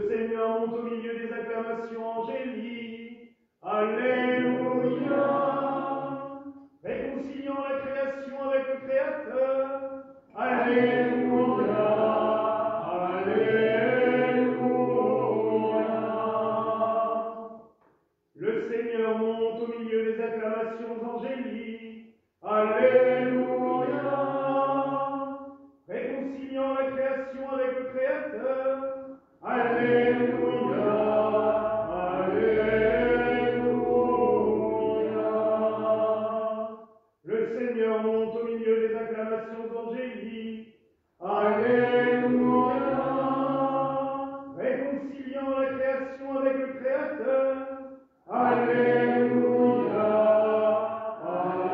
Le Seigneur monte au milieu des acclamations angéliques. Alléluia. Réconciliant la création avec le Créateur. Alléluia. Alléluia. Le Seigneur monte au milieu des acclamations angéliques. Alléluia. Réconciliant la création avec le Créateur. Alléluia. Alléluia. Le Seigneur monte au milieu des acclamations angéliques. Alléluia. Réconciliant la création avec le Créateur. Alléluia. Alléluia.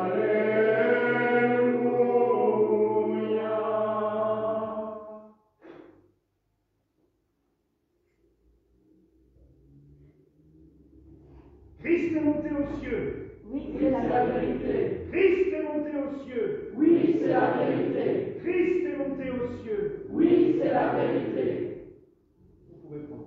Christ est monté aux cieux. Oui, c'est la vérité. Christ est monté aux cieux. Oui, c'est la vérité. Christ est monté aux cieux. Oui, c'est la vérité. Vous pouvez prendre.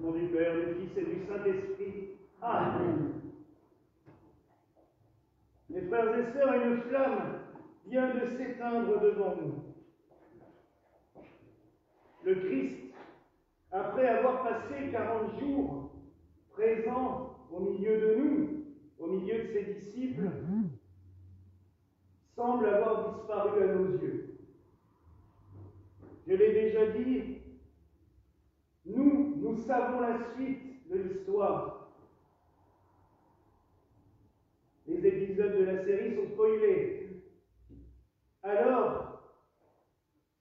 Au nom du Père, du Fils et du Saint-Esprit. Amen. Mes frères et sœurs, une flamme vient de s'éteindre devant nous. Le Christ, après avoir passé 40 jours présent au milieu de nous, au milieu de ses disciples, semble avoir disparu à nos yeux. Je l'ai déjà dit, nous savons la suite de l'histoire. Les épisodes de la série sont spoilés. Alors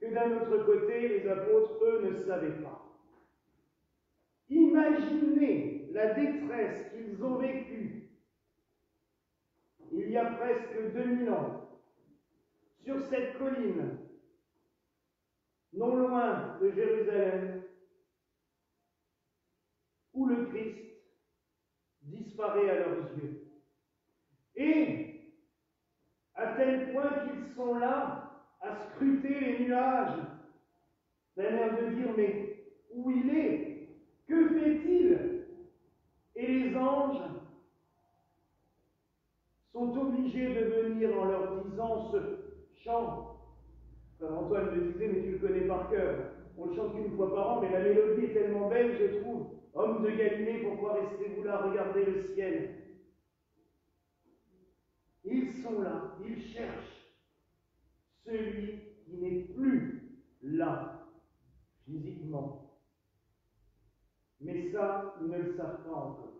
que d'un autre côté, les apôtres, eux, ne savaient pas. Imaginez la détresse qu'ils ont vécue il y a presque 2000 ans, sur cette colline, non loin de Jérusalem, où le Christ disparaît à leurs yeux. Et à tel point qu'ils sont là à scruter les nuages, d'un air de dire, mais où il est? Que fait-il? Et les anges sont obligés de venir en leur disant ce chant. Frère Antoine me disait, mais tu le connais par cœur. On le chante qu'une fois par an, mais la mélodie est tellement belle, je trouve. Homme de Galilée, pourquoi restez-vous là, regardez le ciel? Ils sont là, ils cherchent celui qui n'est plus là, physiquement. Mais ça, ils ne le savent pas encore.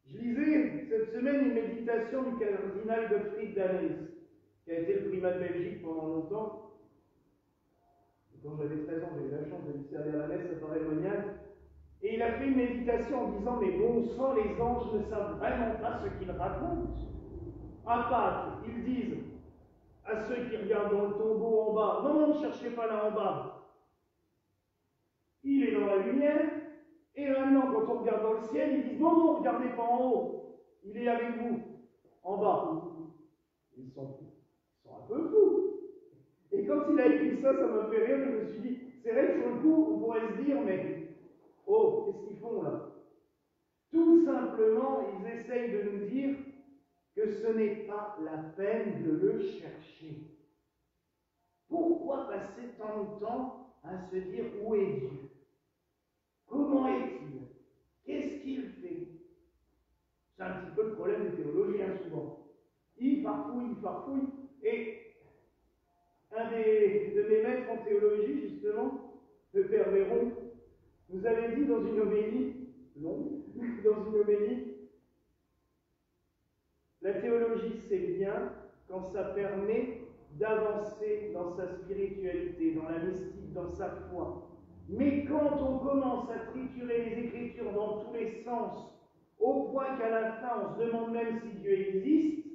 Je lisais cette semaine une méditation du cardinal Gottfried Danes, qui a été le primat de Belgique pendant longtemps. Et quand j'avais 13 ans, j'ai eu la chance de lui servir la messe à Paray-Monial. Et il a fait une méditation en disant, mais bon sang, les anges ne savent vraiment pas ce qu'ils racontent. À Pâques, ils disent à ceux qui regardent dans le tombeau en bas, non, ne cherchez pas là en bas. Il est dans la lumière. Et maintenant, quand on regarde dans le ciel, ils disent, non, regardez pas en haut. Il est avec vous, en bas. Ils sont un peu fous. Et quand il a écrit ça, ça m'a fait rire. Je me suis dit, c'est vrai que sur le coup, on pourrait se dire, mais, oh, qu'est-ce qu'ils font là? Tout simplement, ils essayent de nous dire que ce n'est pas la peine de le chercher. Pourquoi passer tant de temps à se dire où est Dieu? Comment est-il? Qu'est-ce qu'il fait? C'est un petit peu le problème des théologiens souvent. Ils farfouillent. Et un de mes maîtres en théologie, justement, le Père Véron, nous avait dit dans une homélie, la théologie c'est bien quand ça permet d'avancer dans sa spiritualité, dans la mystique, dans sa foi. Mais quand on commence à triturer les Écritures dans tous les sens, au point qu'à la fin on se demande même si Dieu existe,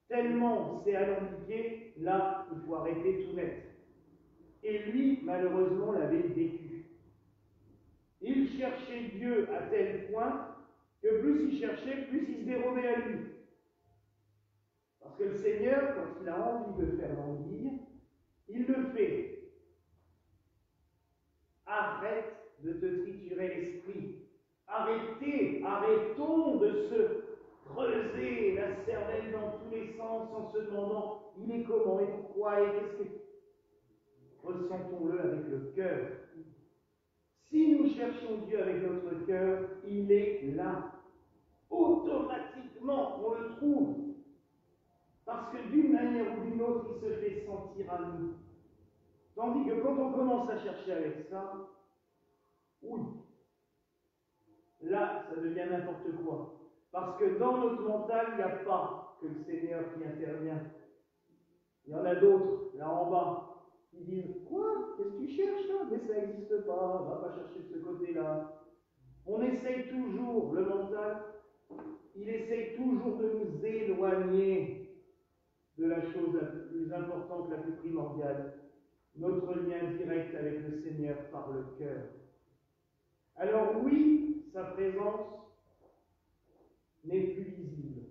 tellement c'est alambiqué, là il faut arrêter tout net. Et lui, malheureusement, l'avait vécu. Ils cherchaient Dieu à tel point que plus ils cherchaient, plus ils se dérobaient à lui. Parce que le Seigneur, quand il a envie de faire l'anguille, il le fait. Arrête de te triturer l'esprit. Arrêtons de se creuser la cervelle dans tous les sens en se demandant il est comment et pourquoi et qu'est-ce que... Ressentons-le avec le cœur. Si nous cherchons Dieu avec notre cœur, il est là. Automatiquement, on le trouve. Parce que d'une manière ou d'une autre, il se fait sentir à nous. Tandis que quand on commence à chercher avec ça, oui, là, ça devient n'importe quoi. Parce que dans notre mental, il n'y a pas que le Seigneur qui intervient. Il y en a d'autres, là en bas, qui disent « Quoi? Qu'est-ce que tu cherches là? Mais ça n'existe pas, va pas chercher de ce côté-là. » On essaye toujours, le mental, il essaye toujours de nous éloigner de la chose la plus importante, la plus primordiale, notre lien direct avec le Seigneur par le cœur. Alors oui, sa présence n'est plus visible.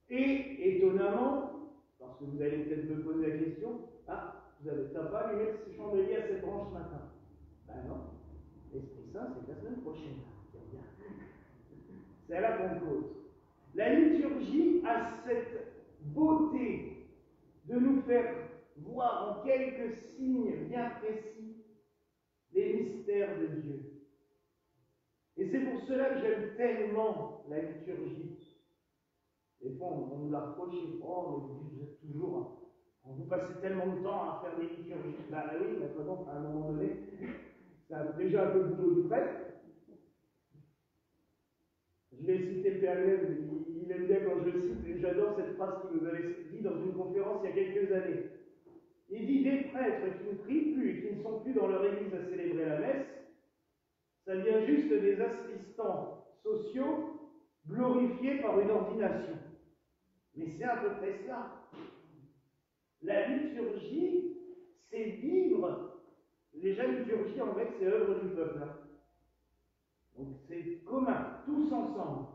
Et étonnamment, parce que vous allez peut-être me poser la question, tu n'as pas allumé ce chandelier à cette branche ce matin. Ben non, l'Esprit Saint, c'est la semaine prochaine. C'est à la Pentecôte. La liturgie a cette beauté de nous faire voir en quelques signes bien précis les mystères de Dieu. Et c'est pour cela que j'aime tellement la liturgie. Des fois, on nous l'a reproché. Oh, mais vous êtes toujours... Vous passez tellement de temps à faire des liturgies. Ben oui, maintenant, à un moment donné, ça a déjà un peu le boulot du prêtre. Je vais citer le Père Lève, il aime bien quand je le cite, et j'adore cette phrase qu'il nous avait dit dans une conférence il y a quelques années. Il dit des prêtres qui ne prient plus et qui ne sont plus dans leur église à célébrer la messe, ça vient juste des assistants sociaux glorifiés par une ordination. Mais c'est à peu près cela. La liturgie, c'est vivre. Déjà, liturgie, en fait, c'est œuvre du peuple. Donc, c'est commun, tous ensemble.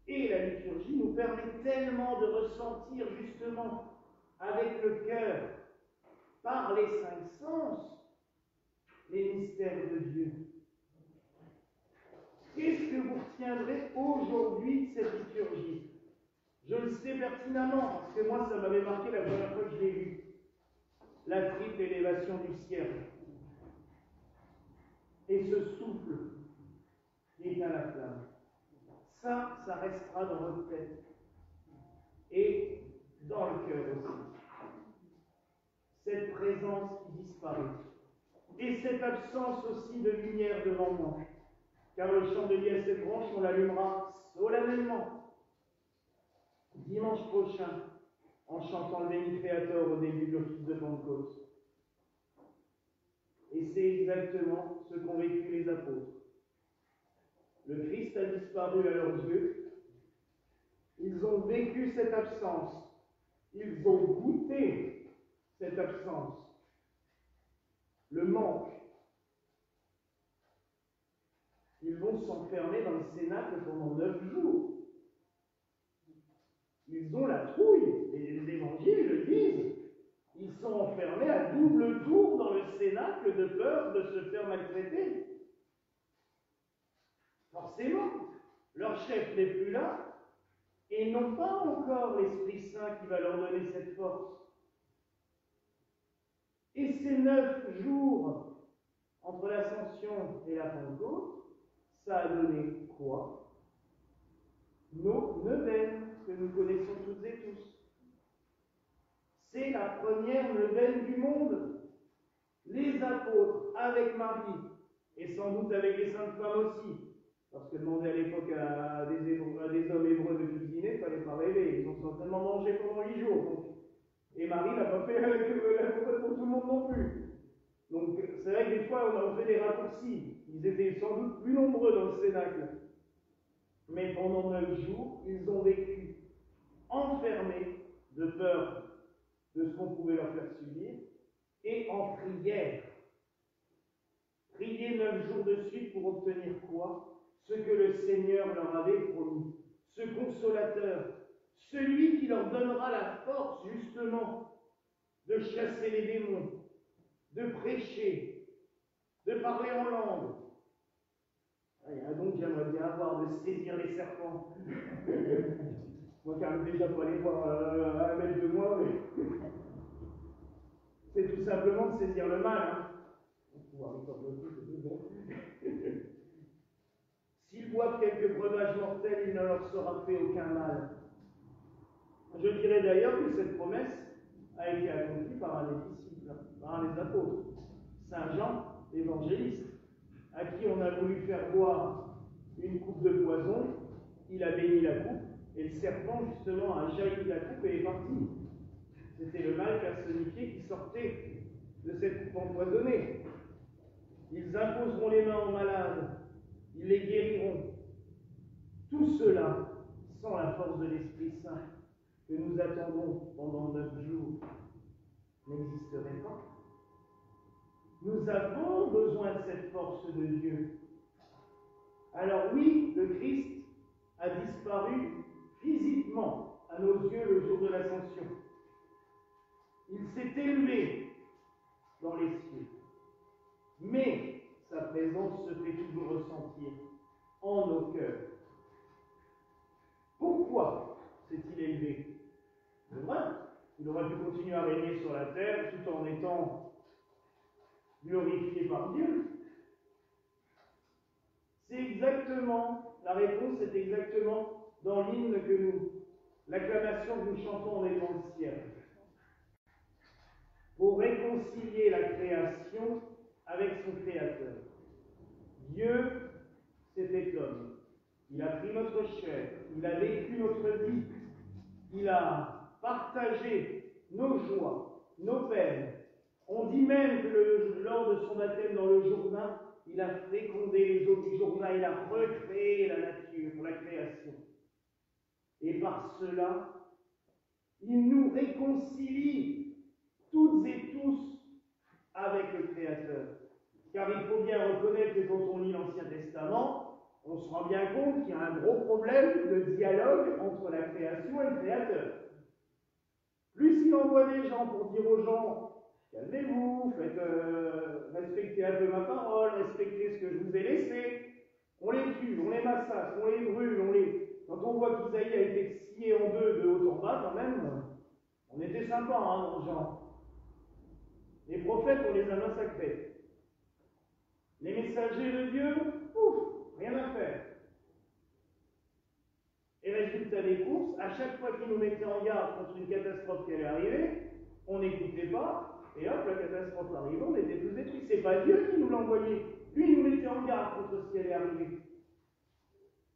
Et la liturgie nous permet tellement de ressentir, justement, avec le cœur, par les cinq sens, les mystères de Dieu. Qu'est-ce que vous retiendrez aujourd'hui de cette liturgie? Je le sais pertinemment, parce que moi, ça m'avait marqué la première fois que je l'ai lu. La triple élévation du ciel. Et ce souffle qui éteint la flamme. Ça restera dans votre tête. Et dans le cœur aussi. Cette présence qui disparaît. Et cette absence aussi de lumière devant moi. Car le chandelier à cette branche, on l'allumera solennellement. Dimanche prochain, en chantant le Béni Créateur au début de l'office de Pentecôte. Et c'est exactement ce qu'ont vécu les apôtres. Le Christ a disparu à leurs yeux. Ils ont vécu cette absence. Ils ont goûté cette absence. Le manque. Ils vont s'enfermer dans le cénacle pendant 9 jours. Ils ont la trouille. Et les évangiles le disent. Ils sont enfermés à double tour dans le cénacle de peur de se faire maltraiter. Forcément, leur chef n'est plus là et n'ont pas encore l'Esprit Saint qui va leur donner cette force. Et ces 9 jours entre l'Ascension et la Pentecôte, ça a donné quoi? Nos neuvaines que nous connaissons toutes et tous. C'est la première neuvaine du monde. Les apôtres avec Marie, et sans doute avec les saintes femmes aussi, parce que demander à l'époque à des hommes hébreux de cuisiner, il ne fallait pas rêver. Ils ont certainement mangé pendant 8 jours. Donc. Et Marie n'a pas fait la recette pour tout le monde non plus. Donc c'est vrai que des fois on a fait des raccourcis. Ils étaient sans doute plus nombreux dans le cénacle. Mais pendant 9 jours, ils ont vécu enfermés de peur de ce qu'on pouvait leur faire subir et en prière. prier 9 jours de suite pour obtenir quoi? Ce que le Seigneur leur avait promis. Ce consolateur, celui qui leur donnera la force justement de chasser les démons, de prêcher, de parler en langue. Il y a un don que j'aimerais bien avoir, de saisir les serpents. Moi qui n'arrive déjà pas les voir à 1 mètre de moi, mais c'est tout simplement de saisir le mal. Hein. S'ils boivent quelques breuvages mortels, il ne leur sera fait aucun mal. Je dirais d'ailleurs que cette promesse a été accomplie par un des disciples, par un des apôtres, Saint Jean, évangéliste, à qui on a voulu faire boire une coupe de poison, il a béni la coupe, et le serpent, justement, a jailli la coupe et est parti. C'était le mal personnifié qui sortait de cette coupe empoisonnée. Ils imposeront les mains aux malades, ils les guériront. Tout cela, sans la force de l'Esprit Saint, que nous attendons pendant 9 jours, n'existerait pas. Nous avons besoin de cette force de Dieu. Alors oui, le Christ a disparu physiquement à nos yeux le jour de l'Ascension. Il s'est élevé dans les cieux. Mais sa présence se fait toujours ressentir en nos cœurs. Pourquoi s'est-il élevé? C'est vrai, il aurait pu continuer à régner sur la terre tout en étant glorifié par Dieu. C'est exactement, la réponse est exactement dans l'hymne que l'acclamation que nous chantons en étant le ciel. Pour réconcilier la création avec son Créateur. Dieu s'est fait homme. Il a pris notre chair, il a vécu notre vie, il a partagé nos joies, nos peines. On dit même que lors de son baptême dans le Jourdain, il a fécondé les eaux du Jourdain, il a recréé la nature, la création. Et par cela, il nous réconcilie toutes et tous avec le Créateur. Car il faut bien reconnaître que quand on lit l'Ancien Testament, on se rend bien compte qu'il y a un gros problème de dialogue entre la création et le Créateur. Plus il envoie des gens pour dire aux gens, calmez-vous, respectez un peu ma parole, respectez ce que je vous ai laissé, on les tue, on les massacre, on les brûle, Quand on voit qu'Isaïe a été scié en deux de haut en bas, quand même, on était sympa dans le genre. Les prophètes, on les a massacrés. Les messagers de Dieu, rien à faire. Et résultat des courses, à chaque fois qu'ils nous mettaient en garde contre une catastrophe qui allait arriver, on n'écoutait pas, et hop, la catastrophe arrivait, on était tous détruits. C'est pas Dieu qui nous l'envoyait. Lui, il nous mettait en garde contre ce qui allait arriver.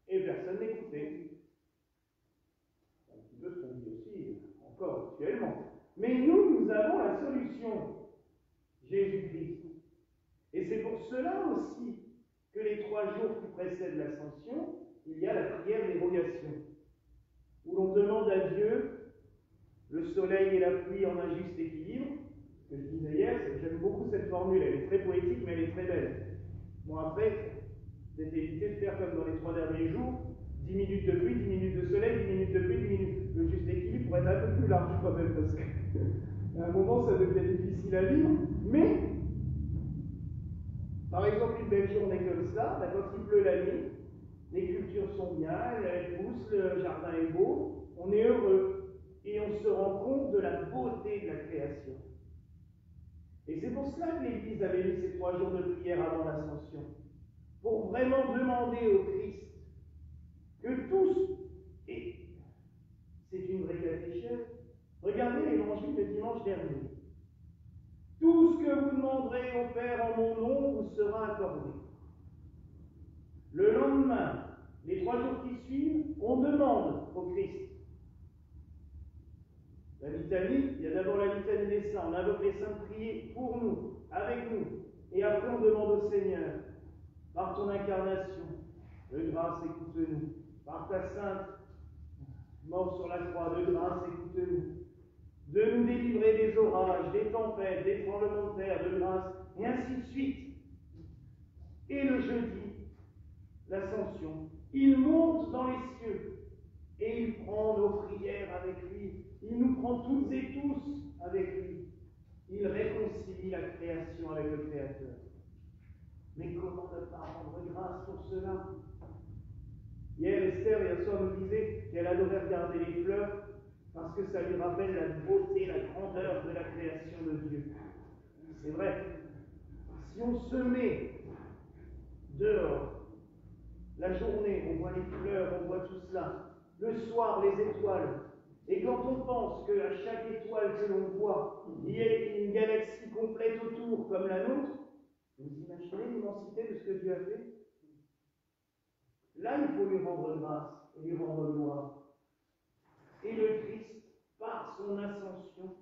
Et personne n'écoutait. C'est un petit peu ce qu'on dit aussi, encore actuellement. Mais nous avons la solution. Jésus-Christ. Et c'est pour cela aussi que les 3 jours qui précèdent l'Ascension, il y a la prière d'érogation, où l'on demande à Dieu le soleil et la pluie en un juste équilibre. Ce que je disais hier, c'est que j'aime beaucoup cette formule, elle est très poétique, mais elle est très belle. Bon, après, c'est évité de faire comme dans les 3 derniers jours, 10 minutes de pluie, 10 minutes de soleil, 10 minutes de pluie, 10 minutes. Le juste équilibre pourrait être un peu plus large quand même, parce qu'à un moment, ça devient difficile à vivre, mais par exemple, une belle journée comme ça, quand il pleut la nuit, les cultures sont bien, elles poussent, le jardin est beau, on est heureux, et on se rend compte de la beauté de la création. Et c'est pour cela que l'Église avait mis ces 3 jours de prière avant l'Ascension, pour vraiment demander au Christ que tous, et c'est une vraie catéchèse, regardez l'Évangile de dimanche dernier. Tout ce que vous demanderez au Père en mon nom vous sera accordé. Le lendemain, les 3 jours qui suivent, on demande au Christ. La litanie, il y a d'abord la litanie des saints, on invoque les saints de prier pour nous, avec nous, et après on demande au Seigneur, par ton incarnation, de grâce écoute-nous, par ta sainte mort sur la croix, de grâce écoute-nous, de nous délivrer des orages, des tempêtes, des tremblements de terre, de grâce, et ainsi de suite. Et le jeudi, l'ascension, il monte dans les cieux et il prend nos prières avec lui. Il nous prend toutes et tous avec lui. Il réconcilie la création avec le Créateur. Mais comment ne pas rendre grâce pour cela? Hier, Esther, hier soir, nous disait qu'elle adorait regarder les fleurs parce que ça lui rappelle la beauté, la grandeur de la création de Dieu. C'est vrai. Si on se met dehors, la journée, on voit les fleurs, on voit tout cela. Le soir, les étoiles. Et quand on pense qu'à chaque étoile que l'on voit, il y a une galaxie complète autour, comme la nôtre, vous imaginez l'immensité de ce que Dieu a fait? Là, il faut lui rendre grâce et lui rendre gloire. Et le Christ, par son ascension,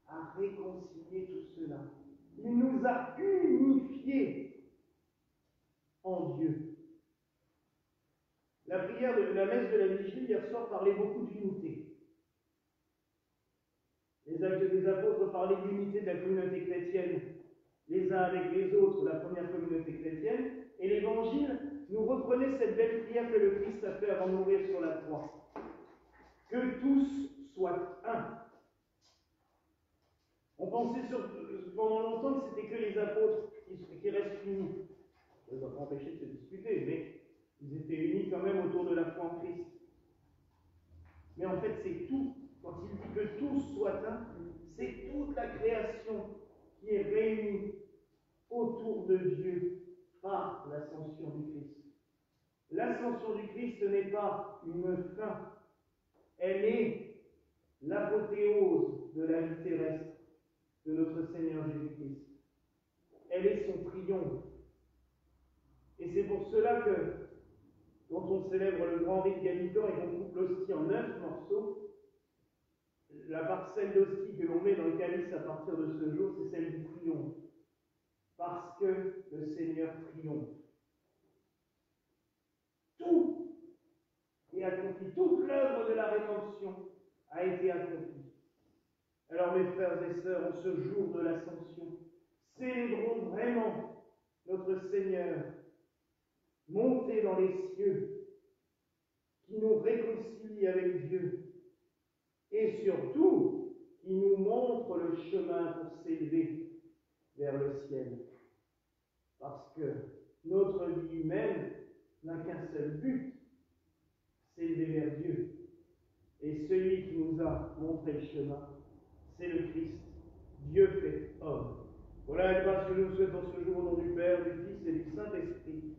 a réconcilié tout cela. Il nous a unifiés en Dieu. La prière de la messe de la Vigile hier soir parlait beaucoup d'unité. Les actes des apôtres parlaient d'unité de la communauté chrétienne, les uns avec les autres, la première communauté chrétienne, et l'Évangile nous reprenait cette belle prière que le Christ a fait avant de mourir sur la croix. Que tous soient un. On pensait pendant longtemps que c'était que les apôtres qui restent unis. Ça ne va pas empêcher de se disputer, mais ils étaient unis quand même autour de la foi en Christ. Mais en fait, c'est tout. Quand il dit que tous soient un, c'est toute la création qui est réunie autour de Dieu par l'ascension du Christ. L'ascension du Christ n'est pas une fin, elle est l'apothéose de la vie terrestre de notre Seigneur Jésus-Christ. Elle est son triomphe. Et c'est pour cela que, quand on célèbre le grand rite gallican et qu'on coupe l'hostie en 9 morceaux, la parcelle d'hostie que l'on met dans le calice à partir de ce jour, c'est celle du triomphe. Parce que le Seigneur triomphe. Tout est accompli. Toute l'œuvre de la rédemption a été accomplie. Alors mes frères et sœurs, en ce jour de l'ascension, célébrons vraiment notre Seigneur monté dans les cieux, qui nous réconcilie avec Dieu, et surtout qui nous montre le chemin pour s'élever vers le ciel. Parce que notre vie humaine n'a qu'un seul but, s'élever vers Dieu. Et celui qui nous a montré le chemin, c'est le Christ, Dieu fait homme. Voilà la grâce que je vous souhaite en ce jour au nom du Père, du Fils et du Saint-Esprit.